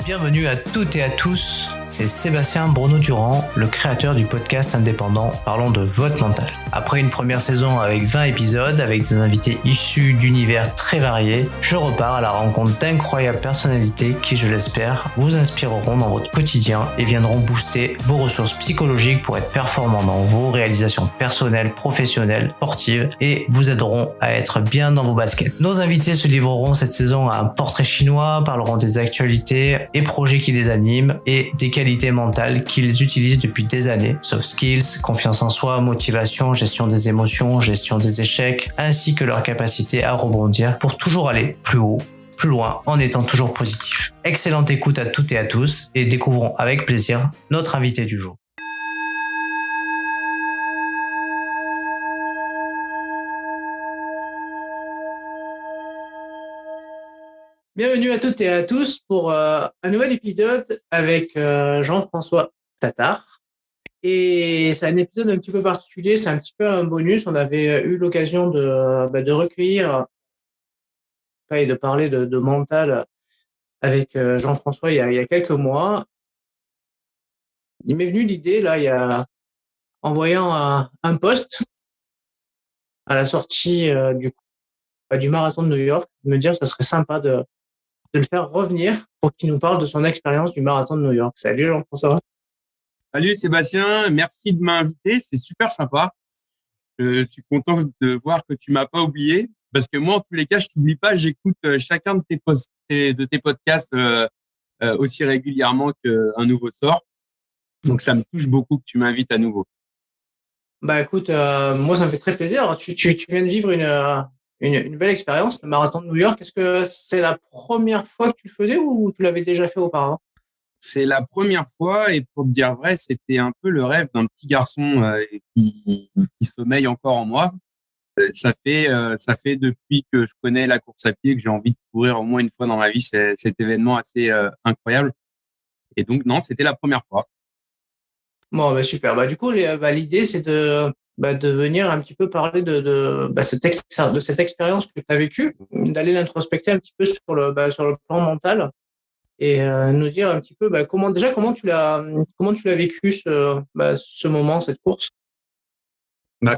Bienvenue à toutes et à tous, c'est Sébastien Bruno-Durand, le créateur du podcast indépendant Parlons de votre mental. Après une première saison avec 20 épisodes, avec des invités issus d'univers très variés, je repars à la rencontre d'incroyables personnalités qui, je l'espère, vous inspireront dans votre quotidien et viendront booster vos ressources psychologiques pour être performants dans vos réalisations personnelles, professionnelles, sportives et vous aideront à être bien dans vos baskets. Nos invités se livreront cette saison à un portrait chinois, parleront des actualités et projets qui les animent et des qualités mentales qu'ils utilisent depuis des années. Soft skills, confiance en soi, motivation, gestion des émotions, gestion des échecs, ainsi que leur capacité à rebondir pour toujours aller plus haut, plus loin, en étant toujours positif. Excellente écoute à toutes et à tous et découvrons avec plaisir notre invité du jour. Bienvenue à toutes et à tous pour un nouvel épisode avec Jean-François Tatar. Et c'est un épisode un petit peu particulier, c'est un petit peu un bonus. On avait eu l'occasion de recueillir et de parler de mental avec Jean-François il y a quelques mois. Il m'est venu l'idée, là, en voyant un post à la sortie du marathon de New York, de me dire que ça serait sympa de le faire revenir pour qu'il nous parle de son expérience du marathon de New York. Salut Jean-François. Salut Sébastien, merci de m'inviter, c'est super sympa. Je suis content de voir que tu m'as pas oublié parce que moi, en tous les cas, je t'oublie pas, j'écoute chacun de tes podcasts aussi régulièrement qu'un nouveau sort. Donc, ça me touche beaucoup que tu m'invites à nouveau. Bah écoute, moi ça me fait très plaisir. Tu viens de vivre une belle expérience, le marathon de New York. Est-ce que c'est la première fois que tu le faisais ou tu l'avais déjà fait auparavant? C'est la première fois et pour te dire vrai, c'était un peu le rêve d'un petit garçon qui sommeille encore en moi. Ça fait depuis que je connais la course à pied que j'ai envie de courir au moins une fois dans ma vie. C'est cet événement assez incroyable. Et donc, non, c'était la première fois. Bon, bah super. Bah du coup, l'idée c'est de venir un petit peu parler de cette expérience que tu as vécue, d'aller l'introspecter un petit peu sur le plan mental et nous dire un petit peu comment tu l'as vécu ce moment, cette course.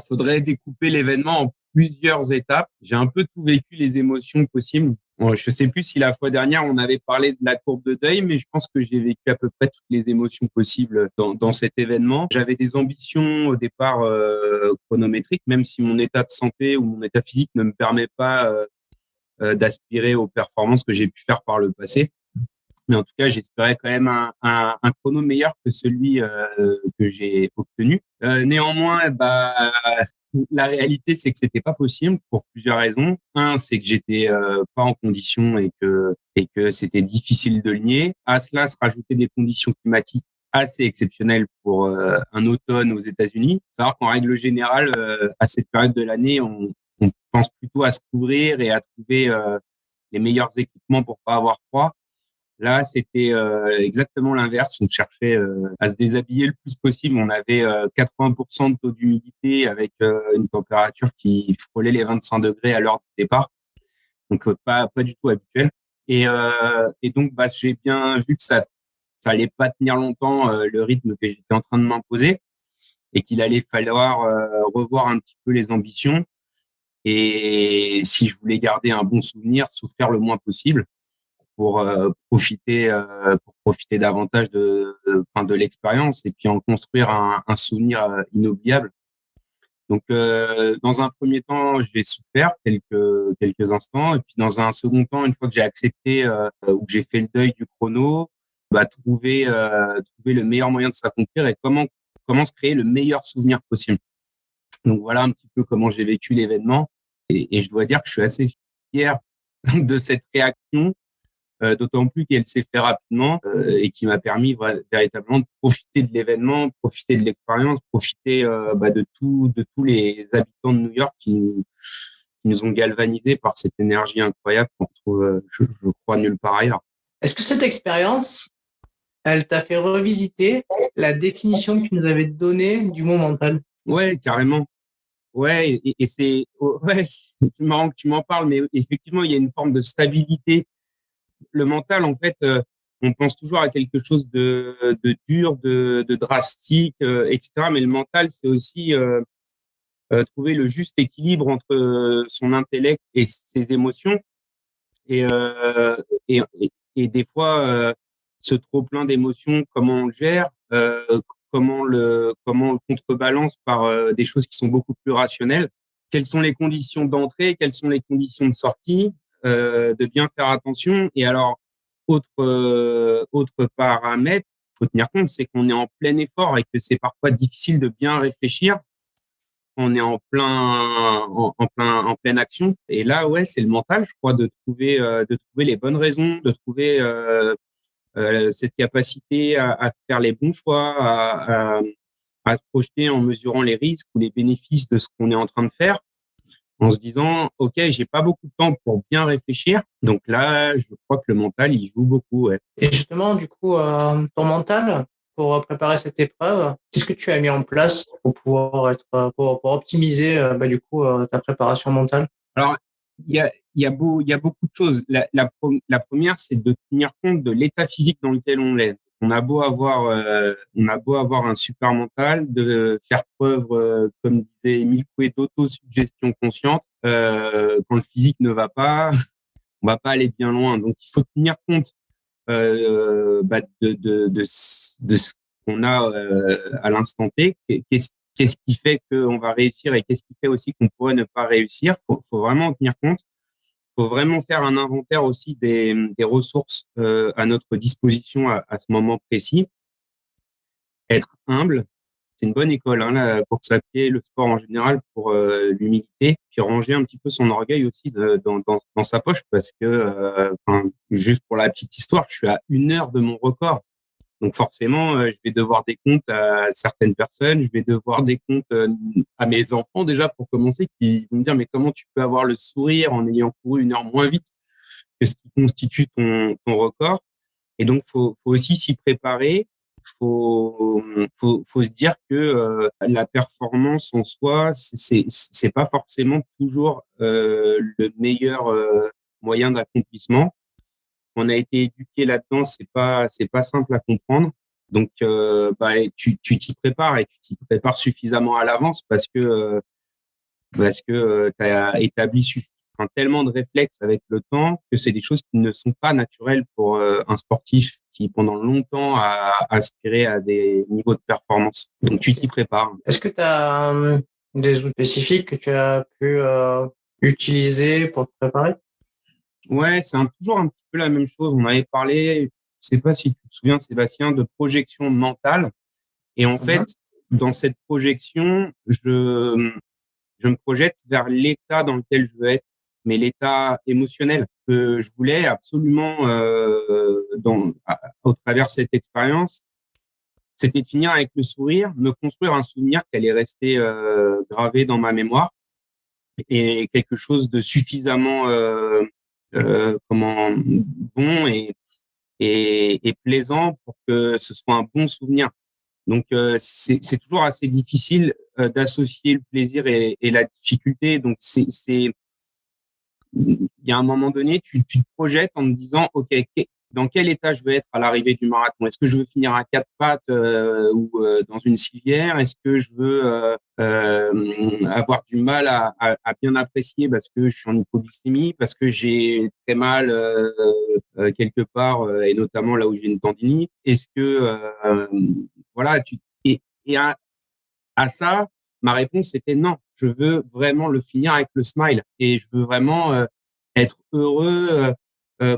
Faudrait découper l'événement en plusieurs étapes. J'ai un peu tout vécu, les émotions possibles. Bon, je sais plus si la fois dernière on avait parlé de la courbe de deuil, mais je pense que j'ai vécu à peu près toutes les émotions possibles dans cet événement. J'avais des ambitions au départ chronométriques, même si mon état de santé ou mon état physique ne me permet pas d'aspirer aux performances que j'ai pu faire par le passé. Mais en tout cas, j'espérais quand même un chrono meilleur que celui que j'ai obtenu. Néanmoins, la réalité, c'est que c'était pas possible pour plusieurs raisons. Un, c'est que j'étais pas en condition et que c'était difficile de le nier. À cela se rajoutaient des conditions climatiques assez exceptionnelles pour un automne aux États-Unis. Il faut savoir qu'en règle générale, à cette période de l'année, on pense plutôt à se couvrir et à trouver les meilleurs équipements pour pas avoir froid. Là, c'était exactement l'inverse. On cherchait à se déshabiller le plus possible. On avait 80% de taux d'humidité avec une température qui frôlait les 25 degrés à l'heure du départ. Donc, pas du tout habituel. Et donc, j'ai bien vu que ça allait pas tenir longtemps le rythme que j'étais en train de m'imposer et qu'il allait falloir revoir un petit peu les ambitions. Et si je voulais garder un bon souvenir, souffrir le moins possible pour profiter davantage de l'expérience et puis en construire un souvenir inoubliable. Donc dans un premier temps, j'ai souffert quelques instants et puis dans un second temps, une fois que j'ai accepté ou que j'ai fait le deuil du chrono, trouver le meilleur moyen de s'accomplir et comment se créer le meilleur souvenir possible. Donc voilà un petit peu comment j'ai vécu l'événement et je dois dire que je suis assez fier de cette réaction. D'autant plus qu'elle s'est fait rapidement et qui m'a permis véritablement de profiter de l'événement, profiter de l'expérience, profiter de tous les habitants de New York qui nous ont galvanisés par cette énergie incroyable qu'on retrouve, je crois, nulle part ailleurs. Est-ce que cette expérience, elle t'a fait revisiter la définition que tu nous avais donnée du mot mental? Ouais, carrément. Ouais, et c'est marrant que tu m'en parles, mais effectivement, il y a une forme de stabilité. Le mental, en fait, on pense toujours à quelque chose de dur, de drastique, etc. Mais le mental, c'est aussi trouver le juste équilibre entre son intellect et ses émotions. Et, euh, et, et des fois, ce trop plein d'émotions, comment on le gère, comment on le contrebalance par des choses qui sont beaucoup plus rationnelles. Quelles sont les conditions d'entrée, quelles sont les conditions de sortie, de bien faire attention. Et alors, autre paramètre, faut tenir compte, c'est qu'on est en plein effort et que c'est parfois difficile de bien réfléchir. On est en pleine action. Et là, ouais, c'est le mental, je crois, de trouver les bonnes raisons, de trouver cette capacité à faire les bons choix, à se projeter en mesurant les risques ou les bénéfices de ce qu'on est en train de faire, en se disant, OK, j'ai pas beaucoup de temps pour bien réfléchir. Donc là, je crois que le mental, il joue beaucoup, ouais. Et justement, du coup, ton mental, pour préparer cette épreuve, qu'est-ce que tu as mis en place pour pouvoir pour optimiser, du coup, ta préparation mentale? Alors, il y a beaucoup de choses. La première, c'est de tenir compte de l'état physique dans lequel on est. On a beau avoir un super mental, de faire preuve, comme disait Émile Coué, d'autosuggestion consciente. Quand le physique ne va pas, on va pas aller bien loin. Donc, il faut tenir compte de ce qu'on a à l'instant T. Qu'est-ce qui fait qu'on va réussir et qu'est-ce qui fait aussi qu'on pourrait ne pas réussir. Faut vraiment en tenir compte. Faut vraiment faire un inventaire aussi des ressources à notre disposition à ce moment précis. Être humble, c'est une bonne école hein, là, pour s'appuyer le sport en général pour l'humilité, puis ranger un petit peu son orgueil aussi dans sa poche parce que juste pour la petite histoire, je suis à 1 heure de mon record. Donc forcément, je vais devoir des comptes à certaines personnes, je vais devoir des comptes à mes enfants déjà pour commencer, qui vont me dire mais comment tu peux avoir le sourire en ayant couru 1 heure moins vite que ce qui constitue ton record. Et donc faut aussi s'y préparer. Faut se dire que la performance en soi, c'est pas forcément toujours le meilleur moyen d'accomplissement. On a été éduqué là-dedans, c'est pas simple à comprendre. Donc, tu t'y prépares et tu t'y prépares suffisamment à l'avance parce que tu as établi tellement de réflexes avec le temps que c'est des choses qui ne sont pas naturelles pour un sportif qui, pendant longtemps, a aspiré à des niveaux de performance. Donc, tu t'y prépares. Est-ce que tu as des outils spécifiques que tu as pu utiliser pour te préparer? Ouais, toujours un petit peu la même chose. On avait parlé, je sais pas si tu te souviens, Sébastien, de projection mentale. Et en fait, dans cette projection, je me projette vers l'état dans lequel je veux être, mais l'état émotionnel que je voulais absolument au travers de cette expérience, c'était de finir avec le sourire, me construire un souvenir qui allait rester gravé dans ma mémoire et quelque chose de suffisamment comment bon et plaisant pour que ce soit un bon souvenir. Donc c'est toujours assez difficile d'associer le plaisir et la difficulté. Donc il y a un moment donné, tu te projettes en te disant, OK, dans quel état je veux être à l'arrivée du marathon? Est-ce que je veux finir à 4 pattes ou dans une civière? Est-ce que je veux avoir du mal à bien apprécier parce que je suis en hypoglycémie, parce que j'ai très mal quelque part, et notamment là où j'ai une tendinite? Est-ce que voilà, et à ça, ma réponse était non. Je veux vraiment le finir avec le smile et je veux vraiment être heureux,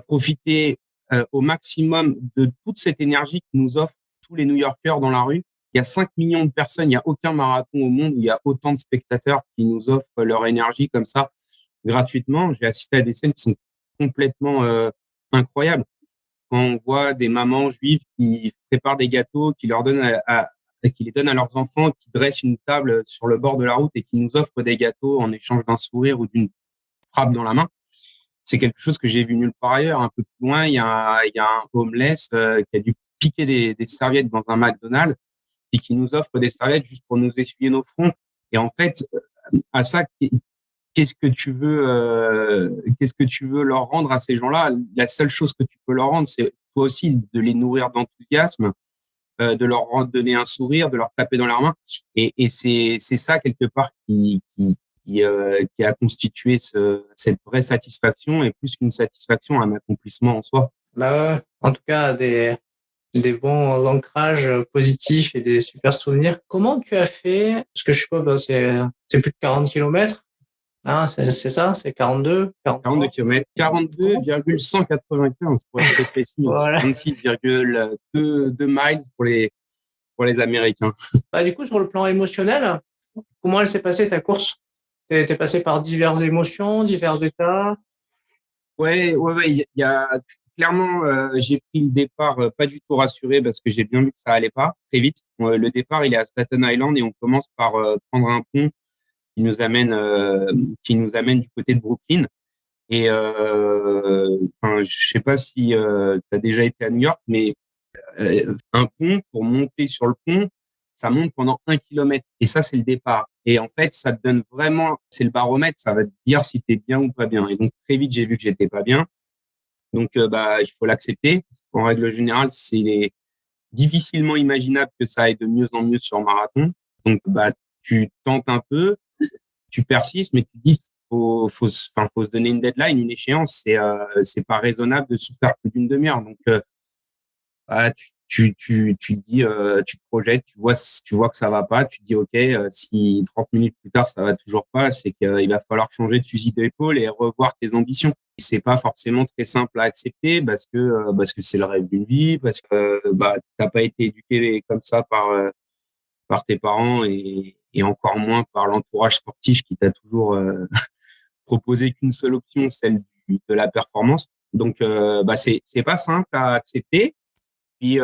profiter au maximum de toute cette énergie que nous offrent tous les New-Yorkers dans la rue. Il y a 5 millions de personnes, il n'y a aucun marathon au monde où il y a autant de spectateurs qui nous offrent leur énergie comme ça gratuitement. J'ai assisté à des scènes qui sont complètement incroyables. Quand on voit des mamans juives qui préparent des gâteaux, qui leur donnent qui les donnent à leurs enfants, qui dressent une table sur le bord de la route et qui nous offrent des gâteaux en échange d'un sourire ou d'une frappe dans la main. C'est quelque chose que j'ai vu nulle part ailleurs. Un peu plus loin, il y a un homeless qui a dû piquer des serviettes dans un McDonald's et qui nous offre des serviettes juste pour nous essuyer nos fronts. Et en fait, à ça, qu'est-ce que tu veux leur rendre à ces gens-là? La seule chose que tu peux leur rendre, c'est toi aussi de les nourrir d'enthousiasme, de leur donner un sourire, de leur taper dans leurs mains. Et c'est ça quelque part qui a constitué cette vraie satisfaction, et plus qu'une satisfaction, un accomplissement en soi. Bah ouais. En tout cas, des bons ancrages positifs et des super souvenirs. Comment tu as fait? Parce que je suppose, c'est plus de 40 kilomètres. Hein, c'est ça, c'est 42, 42 43. km, 42,195 pour être très précis, Voilà. 26,2 miles pour les Américains. Bah, du coup, sur le plan émotionnel, comment elle s'est passée ta course? T'es passé par diverses émotions, divers états. Ouais. Il y a clairement, j'ai pris le départ pas du tout rassuré parce que j'ai bien vu que ça allait pas très vite. Le départ, il est à Staten Island et on commence par prendre un pont qui nous amène du côté de Brooklyn. Et enfin, je sais pas si tu as déjà été à New York, mais un pont, pour monter sur le pont, ça monte pendant 1 kilomètre. Et ça, c'est le départ. Et en fait, ça te donne vraiment, c'est le baromètre, ça va te dire si tu es bien ou pas bien. Et donc, très vite, j'ai vu que j'étais pas bien. Donc, il faut l'accepter. En règle générale, c'est difficilement imaginable que ça aille de mieux en mieux sur marathon. Donc, tu tentes un peu, tu persistes, mais tu dis, faut se donner une deadline, une échéance. C'est pas raisonnable de souffrir plus d'une demi-heure. Donc, tu te dis, tu te projettes, tu vois que ça va pas, tu te dis, OK, si 30 minutes plus tard, ça va toujours pas, c'est qu'il va falloir changer de fusil d'épaule et revoir tes ambitions. C'est pas forcément très simple à accepter parce que c'est le rêve d'une vie, parce que, t'as pas été éduqué comme ça par tes parents et encore moins par l'entourage sportif qui t'a toujours, proposé qu'une seule option, celle de la performance. Donc, c'est pas simple à accepter. Et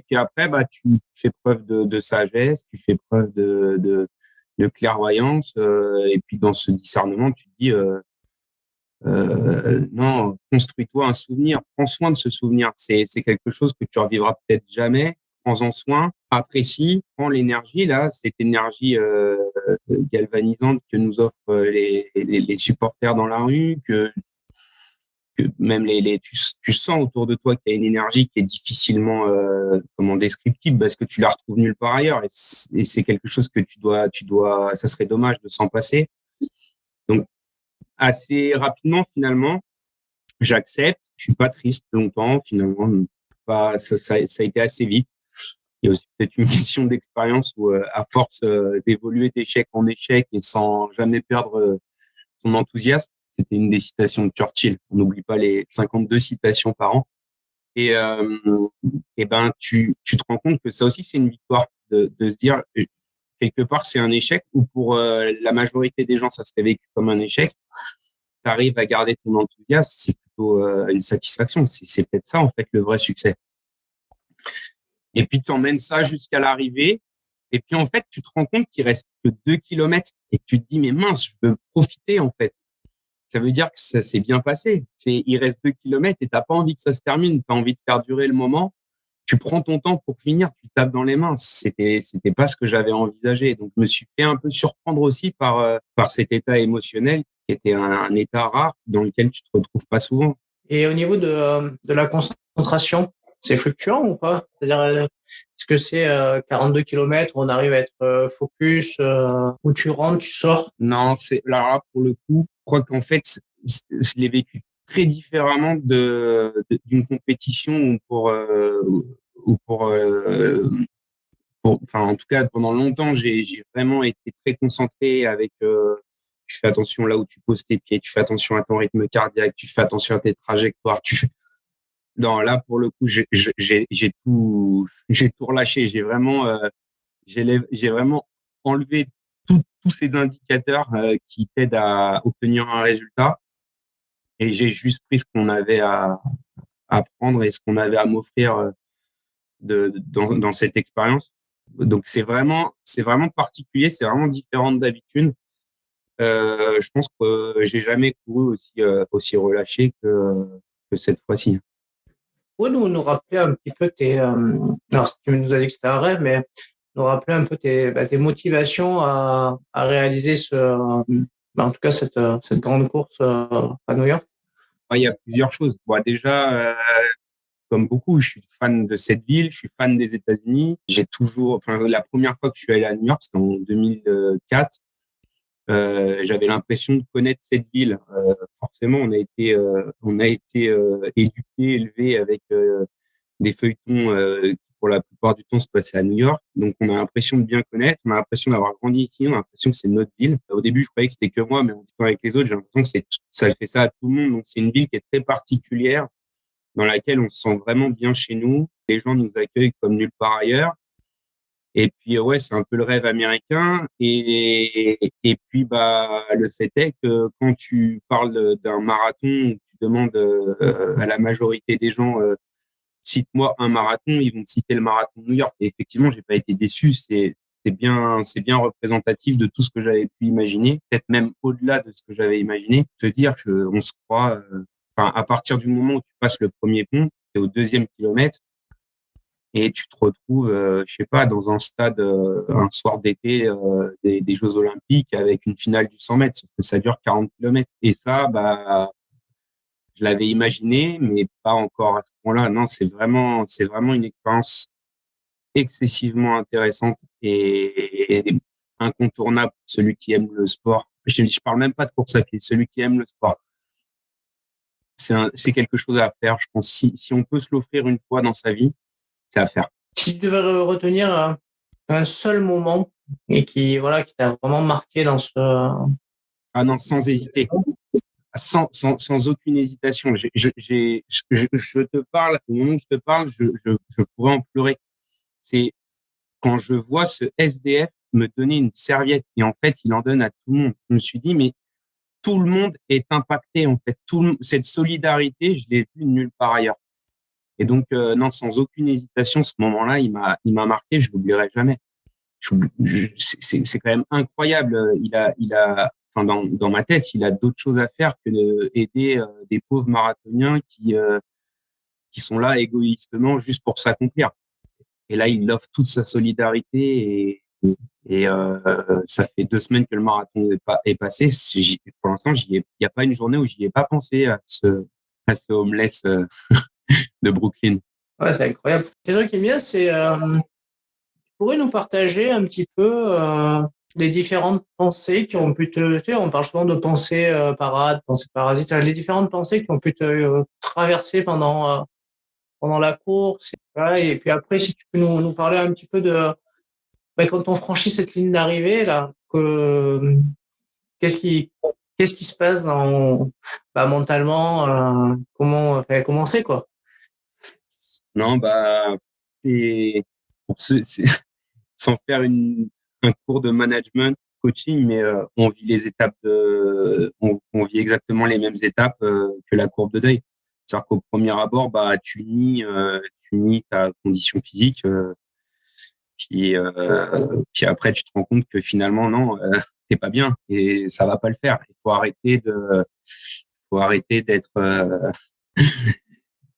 puis après, tu fais preuve de sagesse, tu fais preuve de clairvoyance. Et puis dans ce discernement, tu te dis, non, construis-toi un souvenir, prends soin de ce souvenir. C'est quelque chose que tu revivras peut-être jamais. Prends-en soin, apprécie, prends l'énergie là, cette énergie galvanisante que nous offrent les supporters dans la rue, que même tu sens autour de toi qu'il y a une énergie qui est difficilement descriptible parce que tu la retrouves nulle part ailleurs, et c'est quelque chose que tu dois, ça serait dommage de s'en passer. Donc assez rapidement finalement, j'accepte, je suis pas triste longtemps finalement, pas ça a été assez vite. Il y a aussi peut-être une question d'expérience où à force d'évoluer d'échec en échec et sans jamais perdre son enthousiasme. C'était une des citations de Churchill. On n'oublie pas les 52 citations par an. Et tu te rends compte que ça aussi, c'est une victoire de se dire, quelque part, c'est un échec, ou pour la majorité des gens, ça serait vécu comme un échec. Tu arrives à garder ton enthousiasme, c'est plutôt une satisfaction. C'est peut-être ça, en fait, le vrai succès. Et puis, tu emmènes ça jusqu'à l'arrivée. Et puis, en fait, tu te rends compte qu'il reste que 2 kilomètres et tu te dis, mais mince, je veux profiter, en fait. Ça veut dire que ça s'est bien passé. Il reste 2 kilomètres et t'as pas envie que ça se termine. T'as envie de faire durer le moment. Tu prends ton temps pour finir. Tu tapes dans les mains. C'était pas ce que j'avais envisagé. Donc, je me suis fait un peu surprendre aussi par cet état émotionnel qui était un état rare dans lequel tu te retrouves pas souvent. Et au niveau de la concentration, c'est fluctuant ou pas? C'est-à-dire, est-ce que c'est 42 kilomètres, on arrive à être focus, où tu rentres, tu sors? Non, là, pour le coup, je crois qu'en fait, je l'ai vécu très différemment d'une compétition enfin, en tout cas, pendant longtemps, j'ai vraiment été très concentré avec, tu fais attention là où tu poses tes pieds, tu fais attention à ton rythme cardiaque, tu fais attention à tes trajectoires, non, là, pour le coup, j'ai tout relâché. J'ai vraiment enlevé tous ces indicateurs qui t'aident à obtenir un résultat. Et j'ai juste pris ce qu'on avait à prendre et ce qu'on avait à m'offrir dans cette expérience. Donc, c'est vraiment particulier, c'est vraiment différent d'habitude. Je pense que j'ai jamais couru aussi relâché que cette fois-ci. Ou nous rappeler un petit peu alors si tu nous as dit que c'était un rêve, mais nous rappeler un peu tes motivations à réaliser en tout cas cette grande course à New York. Il y a plusieurs choses. Bon, déjà, comme beaucoup, je suis fan de cette ville, je suis fan des États-Unis. La première fois que je suis allé à New York, c'était en 2004. J'avais l'impression de connaître cette ville. Forcément, on a été éduqué, élevé avec des feuilletons qui, pour la plupart du temps, se passaient à New York. Donc, on a l'impression de bien connaître, on a l'impression d'avoir grandi ici, on a l'impression que c'est notre ville. Au début, je croyais que c'était que moi, mais en discutant avec les autres, j'ai l'impression que ça fait ça à tout le monde. Donc, c'est une ville qui est très particulière, dans laquelle on se sent vraiment bien chez nous. Les gens nous accueillent comme nulle part ailleurs. Et puis, ouais, c'est un peu le rêve américain. Et puis, le fait est que quand tu parles d'un marathon, tu demandes à la majorité des gens, cite-moi un marathon, ils vont te citer le marathon de New York. Et effectivement, j'ai pas été déçu. C'est bien représentatif de tout ce que j'avais pu imaginer, peut-être même au-delà de ce que j'avais imaginé. Te dire qu'on se croit, à partir du moment où tu passes le premier pont, tu es au deuxième kilomètre, et tu te retrouves, je sais pas, dans un stade un soir d'été des Jeux Olympiques avec une finale du 100 mètres, sauf que ça dure 40 kilomètres. Et ça, je l'avais imaginé, mais pas encore à ce point-là. Non, c'est vraiment une expérience excessivement intéressante et incontournable pour celui qui aime le sport. Je parle même pas de course à pied, celui qui aime le sport. C'est quelque chose à faire, je pense. Si on peut se l'offrir une fois dans sa vie, c'est à faire. Si tu devais retenir un seul moment et qui t'a vraiment marqué dans ce... Ah non, sans hésiter. Sans aucune hésitation. Je te parle, au moment où je te parle, je pourrais en pleurer. C'est quand je vois ce SDF me donner une serviette et en fait, il en donne à tout le monde. Je me suis dit, mais tout le monde est impacté, en fait. Cette solidarité, je l'ai vue nulle part ailleurs. Et donc, non, sans aucune hésitation, ce moment-là, il m'a marqué, je l'oublierai jamais. C'est quand même incroyable. Enfin, dans ma tête, il a d'autres choses à faire que d'aider des pauvres marathoniens qui sont là égoïstement juste pour s'accomplir. Et là, il offre toute sa solidarité et ça fait 2 semaines que le marathon est passé. Pour l'instant, il n'y a pas une journée où j'y ai pas pensé à ce homeless de Brooklyn. Ouais, c'est incroyable. Quelque chose qui est bien, c'est tu pourrais nous partager un petit peu les différentes pensées qui ont pu te... Tu sais, on parle souvent de pensées parades, pensées parasites, les différentes pensées qui ont pu te traverser pendant la course. Et puis après, si tu peux nous parler un petit peu de quand on franchit cette ligne d'arrivée, là, qu'est-ce qui, qu'est-ce qui se passe mentalement, comment c'est, quoi? Non, c'est sans faire un cours de management, coaching, mais on vit les étapes on vit exactement les mêmes étapes que la courbe de deuil. C'est-à-dire qu'au premier abord, tu nies ta condition physique, puis après tu te rends compte que finalement non, t'es pas bien et ça va pas le faire. Il faut arrêter d'être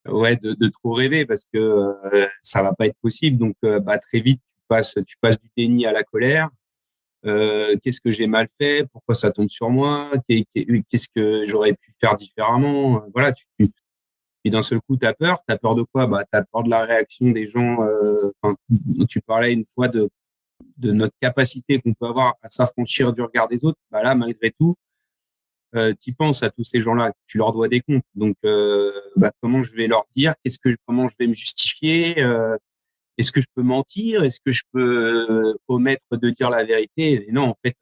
ouais, de trop rêver parce que ça va pas être possible. Donc, très vite, tu passes du déni à la colère. Qu'est-ce que j'ai mal fait? Pourquoi ça tombe sur moi? Qu'est-ce que j'aurais pu faire différemment? Voilà, puis d'un seul coup, t'as peur. T'as peur de quoi? T'as peur de la réaction des gens. Tu parlais une fois de notre capacité qu'on peut avoir à s'affranchir du regard des autres. Là, malgré tout, tu penses à tous ces gens-là, tu leur dois des comptes. Donc, comment je vais leur dire? Comment je vais me justifier? Est-ce que je peux mentir? Est-ce que je peux omettre de dire la vérité? Et non, en fait,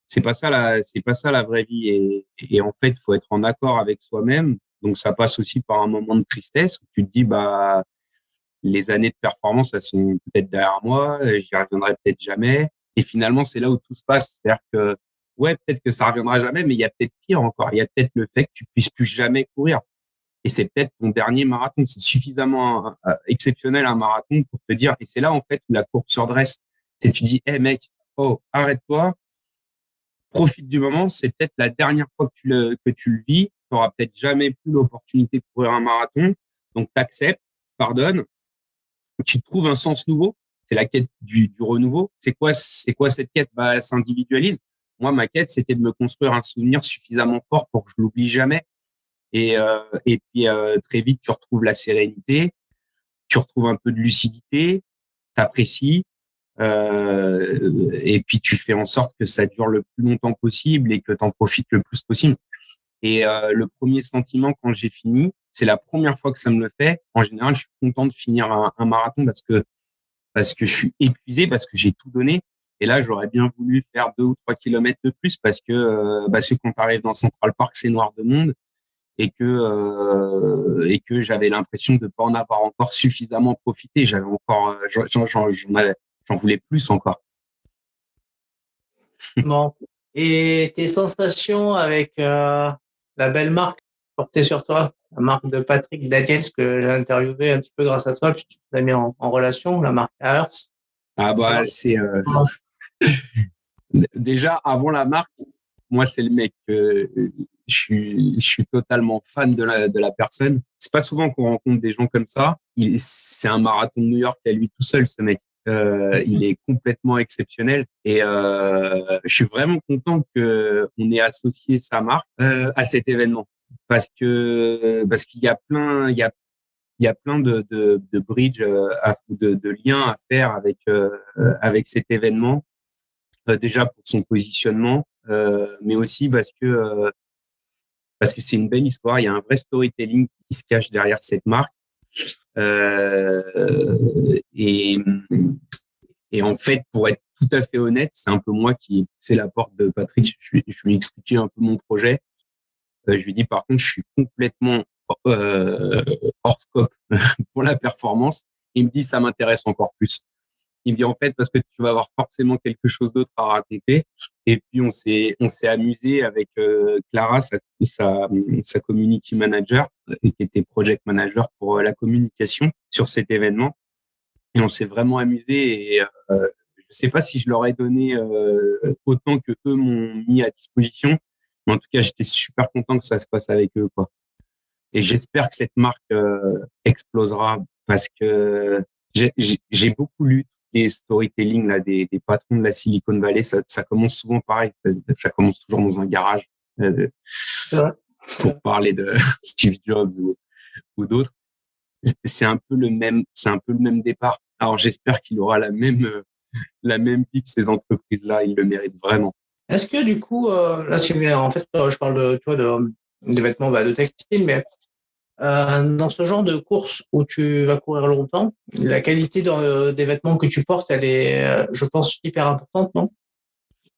c'est pas ça la vraie vie. Et en fait, il faut être en accord avec soi-même. Donc, ça passe aussi par un moment de tristesse où tu te dis, les années de performance, elles sont peut-être derrière moi, j'y reviendrai peut-être jamais. Et finalement, c'est là où tout se passe. C'est-à-dire que, ouais, peut-être que ça reviendra jamais, mais il y a peut-être pire encore. Il y a peut-être le fait que tu puisses plus jamais courir. Et c'est peut-être ton dernier marathon. C'est suffisamment exceptionnel un marathon pour te dire. Et c'est là, en fait, où la courbe se redresse. C'est tu dis, hey, mec, arrête-toi, profite du moment. C'est peut-être la dernière fois que tu le vis. Tu n'auras peut-être jamais plus l'opportunité de courir un marathon. Donc, t'acceptes, pardonne. Tu trouves un sens nouveau. C'est la quête du renouveau. C'est quoi cette quête? Elle s'individualise. Moi, ma quête, c'était de me construire un souvenir suffisamment fort pour que je l'oublie jamais. Et puis très vite, tu retrouves la sérénité, tu retrouves un peu de lucidité, t'apprécies, et puis tu fais en sorte que ça dure le plus longtemps possible et que tu en profites le plus possible. Et le premier sentiment quand j'ai fini, c'est la première fois que ça me le fait. En général, je suis content de finir un marathon parce que je suis épuisé, parce que j'ai tout donné. Et là, j'aurais bien voulu faire 2 ou 3 kilomètres de plus parce que quand tu arrives dans Central Park, c'est noir de monde et que j'avais l'impression de pas en avoir encore suffisamment profité. J'avais encore, j'en voulais plus encore. Bon. Et tes sensations avec la belle marque portée sur toi, la marque de Patrick Daniels que j'ai interviewé un petit peu grâce à toi, puis tu l'as mis en relation, la marque Aers. Ah bah c'est déjà avant la marque, moi c'est le mec. Je suis totalement fan de la personne. C'est pas souvent qu'on rencontre des gens comme ça. C'est un marathon de New York à lui tout seul, ce mec. Il est complètement exceptionnel et je suis vraiment content que on ait associé sa marque à cet événement parce qu'il y a plein il y a plein de bridges de liens à faire avec cet événement, déjà pour son positionnement, mais aussi parce que c'est une belle histoire. Il y a un vrai storytelling qui se cache derrière cette marque. Et, et en fait, pour être tout à fait honnête, c'est un peu moi qui ai poussé la porte de Patrick. Je lui ai expliqué un peu mon projet. Je lui ai dit, par contre, je suis complètement hors scope pour la performance. Il me dit, ça m'intéresse encore plus. Il me dit, en fait, parce que tu vas avoir forcément quelque chose d'autre à raconter. Et puis, on s'est amusé avec Clara, sa community manager, qui était project manager pour la communication sur cet événement. Et on s'est vraiment amusé. Et je sais pas si je leur ai donné autant que eux m'ont mis à disposition. Mais en tout cas, j'étais super content que ça se passe avec eux, quoi. Et j'espère que cette marque explosera parce que j'ai beaucoup lu les storytelling là des patrons de la Silicon Valley. Ça commence souvent pareil. Ça commence toujours dans un garage pour parler de Steve Jobs ou d'autres. C'est un peu le même départ. Alors j'espère qu'il aura la même vie que ces entreprises-là. Ils le méritent vraiment. Est-ce que du coup, là, en fait, je parle de, tu vois, de vêtements, de textile, mais dans ce genre de course où tu vas courir longtemps, la qualité des vêtements que tu portes, elle est, je pense, hyper importante, non?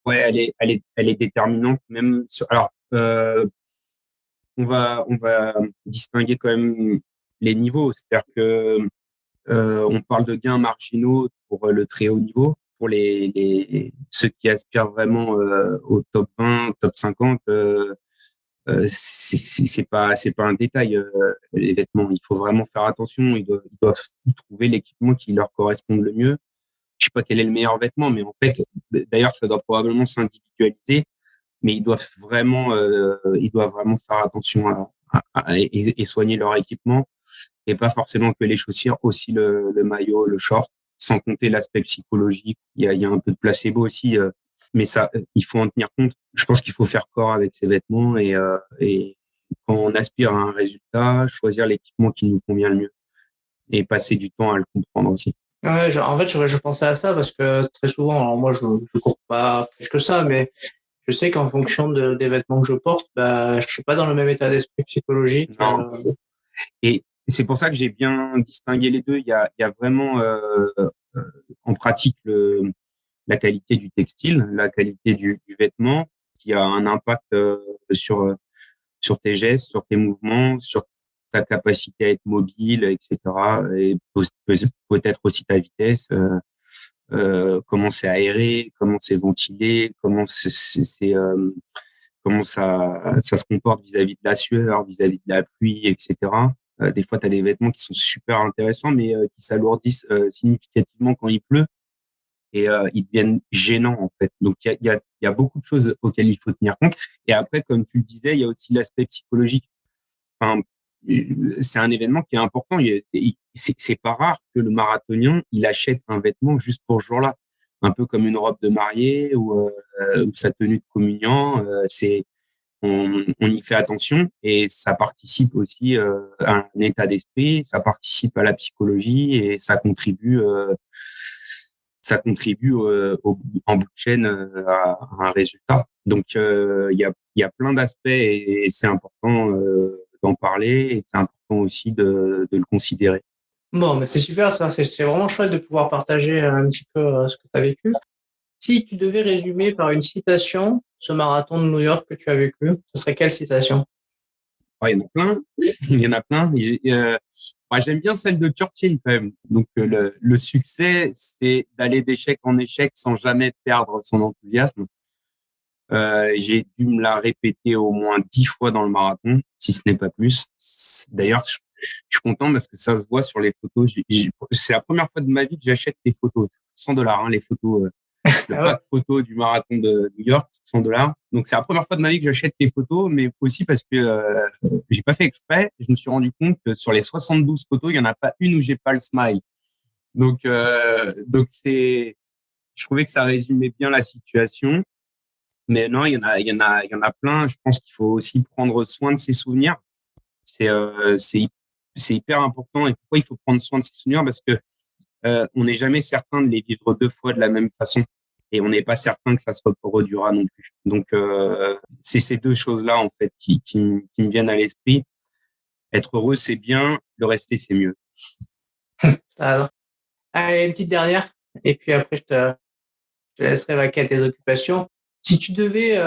Ouais, elle est déterminante même alors, on va distinguer quand même les niveaux. C'est-à-dire que, on parle de gains marginaux pour le très haut niveau. Pour ceux qui aspirent vraiment, au top 20, top 50, c'est pas un détail, les vêtements. Il faut vraiment faire attention. Ils doivent trouver l'équipement qui leur corresponde le mieux. Je sais pas quel est le meilleur vêtement, mais en fait, d'ailleurs, ça doit probablement s'individualiser, mais ils doivent vraiment faire attention et soigner leur équipement et pas forcément que les chaussures, aussi le maillot, le short, sans compter l'aspect psychologique. Il y a un peu de placebo aussi, mais ça, il faut en tenir compte. Je pense qu'il faut faire corps avec ces vêtements et quand on aspire à un résultat, choisir l'équipement qui nous convient le mieux et passer du temps à le comprendre aussi. Ouais, en fait, je pensais à ça parce que très souvent, alors moi, je cours pas plus que ça, mais je sais qu'en fonction des vêtements que je porte, je suis pas dans le même état d'esprit psychologique. Non. Et c'est pour ça que j'ai bien distingué les deux. Il y a vraiment en pratique la qualité du textile, la qualité du vêtement, qui a un impact sur tes gestes, sur tes mouvements, sur ta capacité à être mobile, etc. Et peut-être aussi ta vitesse, comment c'est aéré, comment c'est ventilé, comment ça se comporte vis-à-vis de la sueur, vis-à-vis de la pluie, etc. Des fois, tu as des vêtements qui sont super intéressants, mais qui s'alourdissent significativement quand il pleut et ils deviennent gênants, en fait. Donc, il y a beaucoup de choses auxquelles il faut tenir compte. Et après, comme tu le disais, il y a aussi l'aspect psychologique. Enfin, c'est un événement qui est important. C'est pas rare que le marathonien, il achète un vêtement juste pour ce jour-là. Un peu comme une robe de mariée ou sa tenue de communiant. on y fait attention et ça participe aussi à un état d'esprit, ça participe à la psychologie et ça contribue en bout de chaîne à un résultat. Donc il y a plein d'aspects et c'est important d'en parler et c'est important aussi de le considérer. Bon, mais c'est super, ça. C'est vraiment chouette de pouvoir partager un petit peu ce que tu as vécu. Si tu devais résumer par une citation ce marathon de New York que tu as vécu, ce serait quelle citation? Il y en a plein. Il y en a plein. Moi, j'aime bien celle de Churchill quand même. Donc, le succès, c'est d'aller d'échec en échec sans jamais perdre son enthousiasme. J'ai dû me la répéter au moins 10 fois dans le marathon, si ce n'est pas plus. D'ailleurs, je suis content parce que ça se voit sur les photos. C'est la première fois de ma vie que j'achète des photos. $100, hein, les photos. Le pack photo du marathon de New York, $100. Donc, c'est la première fois de ma vie que j'achète des photos, mais aussi parce que j'ai pas fait exprès. Je me suis rendu compte que sur les 72 photos, il y en a pas une où j'ai pas le smile. Donc je trouvais que ça résumait bien la situation. Mais non, il y en a plein. Je pense qu'il faut aussi prendre soin de ses souvenirs. C'est hyper important. Et pourquoi il faut prendre soin de ses souvenirs? Parce que on n'est jamais certain de les vivre 2 fois de la même façon. Et on n'est pas certain que ça se reproduira non plus. Donc, c'est ces 2 choses-là, en fait, qui me viennent à l'esprit. Être heureux, c'est bien. Le rester, c'est mieux. Alors, allez, une petite dernière. Et puis après, je te laisserai vaquer à tes occupations. Si tu devais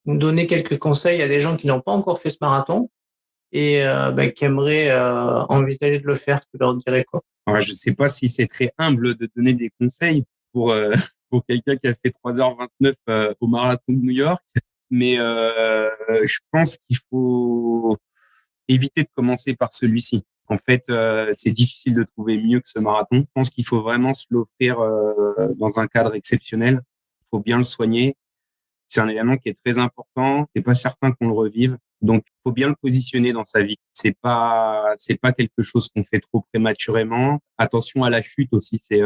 donner quelques conseils à des gens qui n'ont pas encore fait ce marathon et qui aimeraient envisager de le faire, tu leur dirais quoi? Alors, je ne sais pas si c'est très humble de donner des conseils pour quelqu'un qui a fait 3h29 au marathon de New York, mais je pense qu'il faut éviter de commencer par celui-ci. En fait, c'est difficile de trouver mieux que ce marathon. Je pense qu'il faut vraiment se l'offrir dans un cadre exceptionnel. Il faut bien le soigner. C'est un événement qui est très important. C'est pas certain qu'on le revive. Donc, il faut bien le positionner dans sa vie. C'est pas quelque chose qu'on fait trop prématurément. Attention à la chute aussi. C'est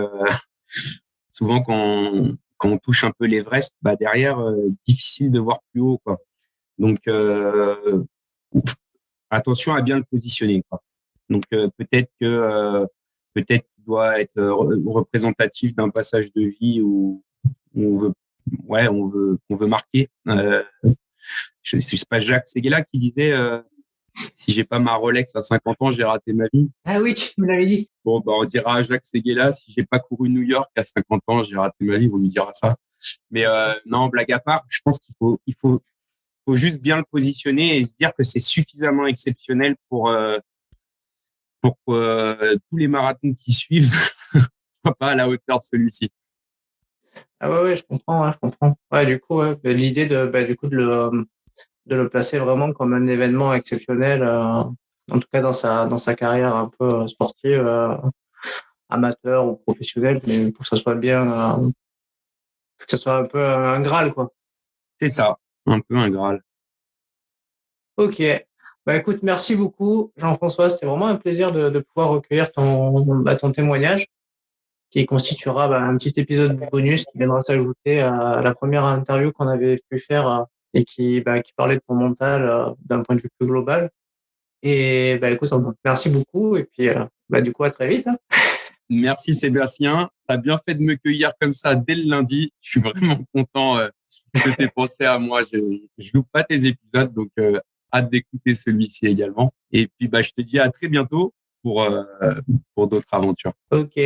souvent quand on touche un peu l'Everest, derrière, difficile de voir plus haut, quoi. Donc, attention à bien le positionner, quoi. Donc, peut-être qu'il doit être représentatif d'un passage de vie où on veut marquer. C'est pas Jacques Séguéla qui disait si j'ai pas ma Rolex à 50 ans, j'ai raté ma vie. Ah oui, tu me l'avais dit. Bon, on dira à Jacques Séguéla, si j'ai pas couru New York à 50 ans, j'ai raté ma vie, on lui dira ça. Mais non, blague à part, je pense qu'il faut juste bien le positionner et se dire que c'est suffisamment exceptionnel pour tous les marathons qui suivent soient pas à la hauteur de celui-ci. Ah ouais, je comprends. Ouais, du coup, l'idée de le placer vraiment comme un événement exceptionnel, en tout cas dans sa carrière un peu sportive, amateur ou professionnelle, mais pour que ça soit bien, que ça soit un peu un Graal, quoi. C'est ça, un peu un Graal. Ok. Écoute, merci beaucoup, Jean-François. C'était vraiment un plaisir de pouvoir recueillir ton témoignage, qui constituera un petit épisode bonus qui viendra s'ajouter à la première interview qu'on avait pu faire et qui parlait de ton mental d'un point de vue plus global. Et écoute, merci beaucoup et puis du coup à très vite. Merci Sébastien, tu as bien fait de me cueillir comme ça dès le lundi. Je suis vraiment content que tu aies pensé à moi. Je loupe pas tes épisodes, donc hâte d'écouter celui-ci également. Et puis je te dis à très bientôt pour d'autres aventures. Ok.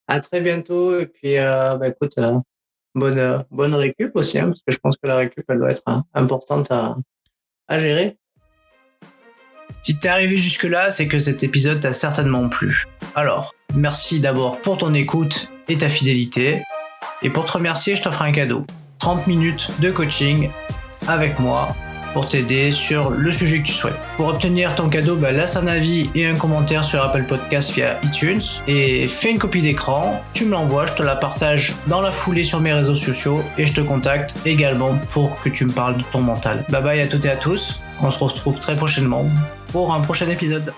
À très bientôt et puis écoute, bonne récup aussi, parce que je pense que la récup elle doit être importante à gérer. Si t'es arrivé jusque là, c'est que cet épisode t'a certainement plu. Alors, merci d'abord pour ton écoute et ta fidélité. Et pour te remercier, je t'offre un cadeau. 30 minutes de coaching avec moi pour t'aider sur le sujet que tu souhaites. Pour obtenir ton cadeau, laisse un avis et un commentaire sur Apple Podcast via iTunes et fais une copie d'écran, tu me l'envoies, je te la partage dans la foulée sur mes réseaux sociaux et je te contacte également pour que tu me parles de ton mental. Bye bye à toutes et à tous, on se retrouve très prochainement pour un prochain épisode.